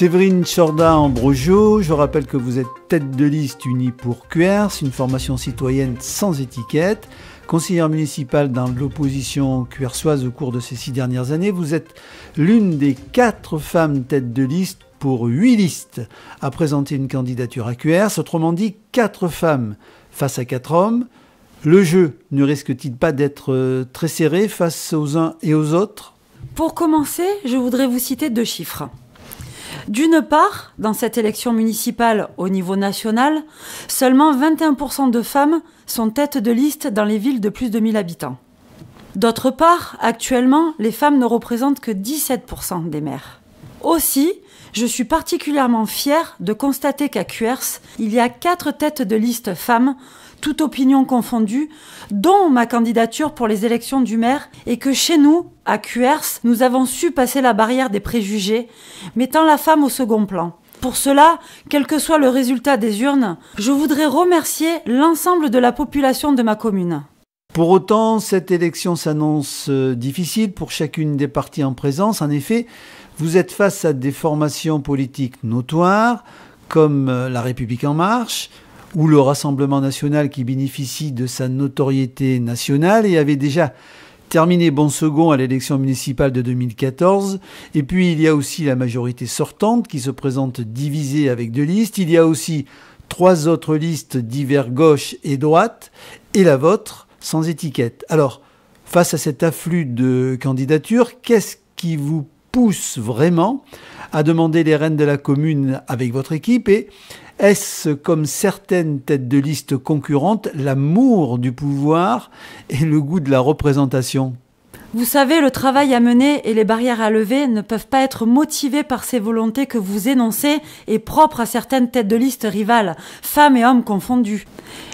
Séverine Chorda-Ambrojo, je rappelle que vous êtes tête de liste unie pour QERS, une formation citoyenne sans étiquette. Conseillère municipale dans l'opposition QERSoise au cours de ces 6 dernières années, vous êtes l'une des 4 femmes tête de liste pour 8 listes à présenter une candidature à QERS. Autrement dit, 4 femmes face à 4 hommes. Le jeu ne risque-t-il pas d'être très serré face aux uns et aux autres ? Pour commencer, je voudrais vous citer 2 chiffres. D'une part, dans cette élection municipale au niveau national, seulement 21% de femmes sont têtes de liste dans les villes de plus de 1000 habitants. D'autre part, actuellement, les femmes ne représentent que 17% des maires. Aussi, je suis particulièrement fière de constater qu'à QERS, il y a 4 têtes de liste femmes, toute opinion confondue, dont ma candidature pour les élections du maire, et que chez nous, à QERS, nous avons su passer la barrière des préjugés, mettant la femme au second plan. Pour cela, quel que soit le résultat des urnes, je voudrais remercier l'ensemble de la population de ma commune. Pour autant, cette élection s'annonce difficile pour chacune des parties en présence. En effet, vous êtes face à des formations politiques notoires, comme La République En Marche, ou le Rassemblement National qui bénéficie de sa notoriété nationale et avait déjà terminé bon second à l'élection municipale de 2014. Et puis il y a aussi la majorité sortante qui se présente divisée avec 2 listes. Il y a aussi 3 autres listes divers gauche et droite et la vôtre sans étiquette. Alors, face à cet afflux de candidatures, qu'est-ce qui vous pousse vraiment à demander les rênes de la commune avec votre équipe et est-ce, comme certaines têtes de liste concurrentes, l'amour du pouvoir et le goût de la représentation ? Vous savez, le travail à mener et les barrières à lever ne peuvent pas être motivés par ces volontés que vous énoncez et propres à certaines têtes de liste rivales, femmes et hommes confondus.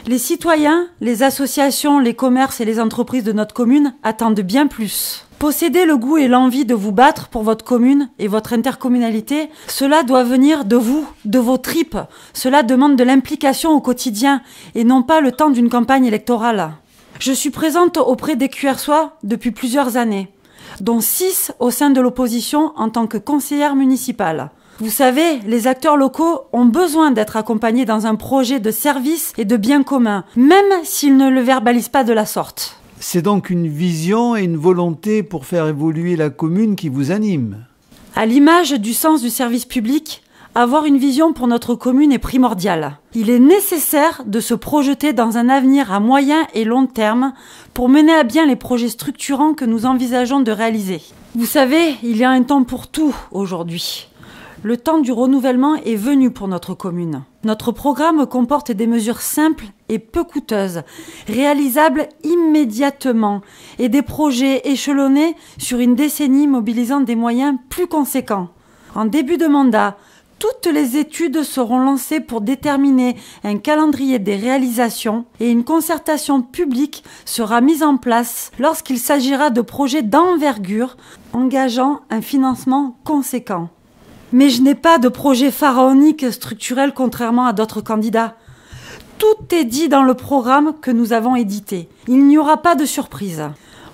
Les citoyens, les associations, les commerces et les entreprises de notre commune attendent bien plus. Posséder le goût et l'envie de vous battre pour votre commune et votre intercommunalité, cela doit venir de vous, de vos tripes. Cela demande de l'implication au quotidien et non pas le temps d'une campagne électorale. Je suis présente auprès des QERSois depuis plusieurs années, dont 6 au sein de l'opposition en tant que conseillère municipale. Vous savez, les acteurs locaux ont besoin d'être accompagnés dans un projet de service et de bien commun, même s'ils ne le verbalisent pas de la sorte. C'est donc une vision et une volonté pour faire évoluer la commune qui vous anime. À l'image du sens du service public, avoir une vision pour notre commune est primordial. Il est nécessaire de se projeter dans un avenir à moyen et long terme pour mener à bien les projets structurants que nous envisageons de réaliser. Vous savez, il y a un temps pour tout aujourd'hui. Le temps du renouvellement est venu pour notre commune. Notre programme comporte des mesures simples et peu coûteuses, réalisables immédiatement, et des projets échelonnés sur une décennie mobilisant des moyens plus conséquents. En début de mandat, toutes les études seront lancées pour déterminer un calendrier des réalisations et une concertation publique sera mise en place lorsqu'il s'agira de projets d'envergure engageant un financement conséquent. Mais je n'ai pas de projet pharaonique structurel contrairement à d'autres candidats. Tout est dit dans le programme que nous avons édité. Il n'y aura pas de surprise.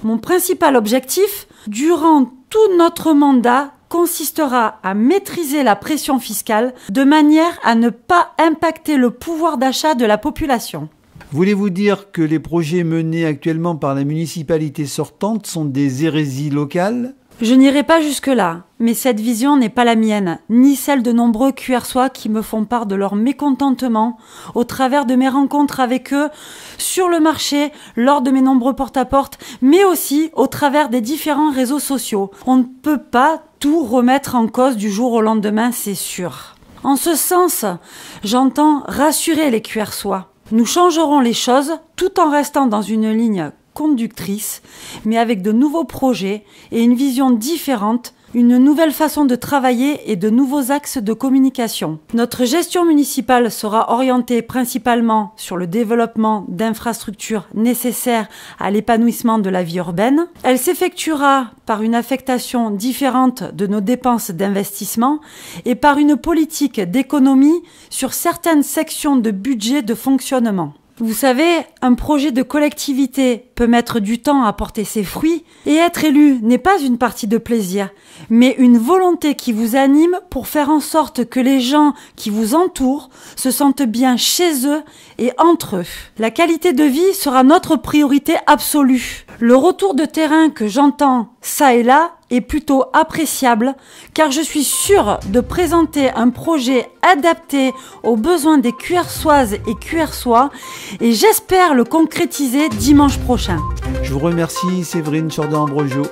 Mon principal objectif, durant tout notre mandat, consistera à maîtriser la pression fiscale de manière à ne pas impacter le pouvoir d'achat de la population. Voulez-vous dire que les projets menés actuellement par la municipalité sortante sont des hérésies locales ? Je n'irai pas jusque-là, mais cette vision n'est pas la mienne, ni celle de nombreux QERSois qui me font part de leur mécontentement au travers de mes rencontres avec eux sur le marché, lors de mes nombreux porte-à-porte, mais aussi au travers des différents réseaux sociaux. On ne peut pas tout remettre en cause du jour au lendemain, c'est sûr. En ce sens, j'entends rassurer les QERSois. Nous changerons les choses tout en restant dans une ligne conductrice, mais avec de nouveaux projets et une vision différente, une nouvelle façon de travailler et de nouveaux axes de communication. Notre gestion municipale sera orientée principalement sur le développement d'infrastructures nécessaires à l'épanouissement de la vie urbaine. Elle s'effectuera par une affectation différente de nos dépenses d'investissement et par une politique d'économie sur certaines sections de budget de fonctionnement. Vous savez, un projet de collectivité peut mettre du temps à porter ses fruits, et être élu n'est pas une partie de plaisir, mais une volonté qui vous anime pour faire en sorte que les gens qui vous entourent se sentent bien chez eux et entre eux. La qualité de vie sera notre priorité absolue. Le retour de terrain que j'entends ça et là est plutôt appréciable, car je suis sûre de présenter un projet adapté aux besoins des Cuersoises et Cuersois, et j'espère le concrétiser dimanche prochain. Je vous remercie, Séverine Chordan-Ambrogio.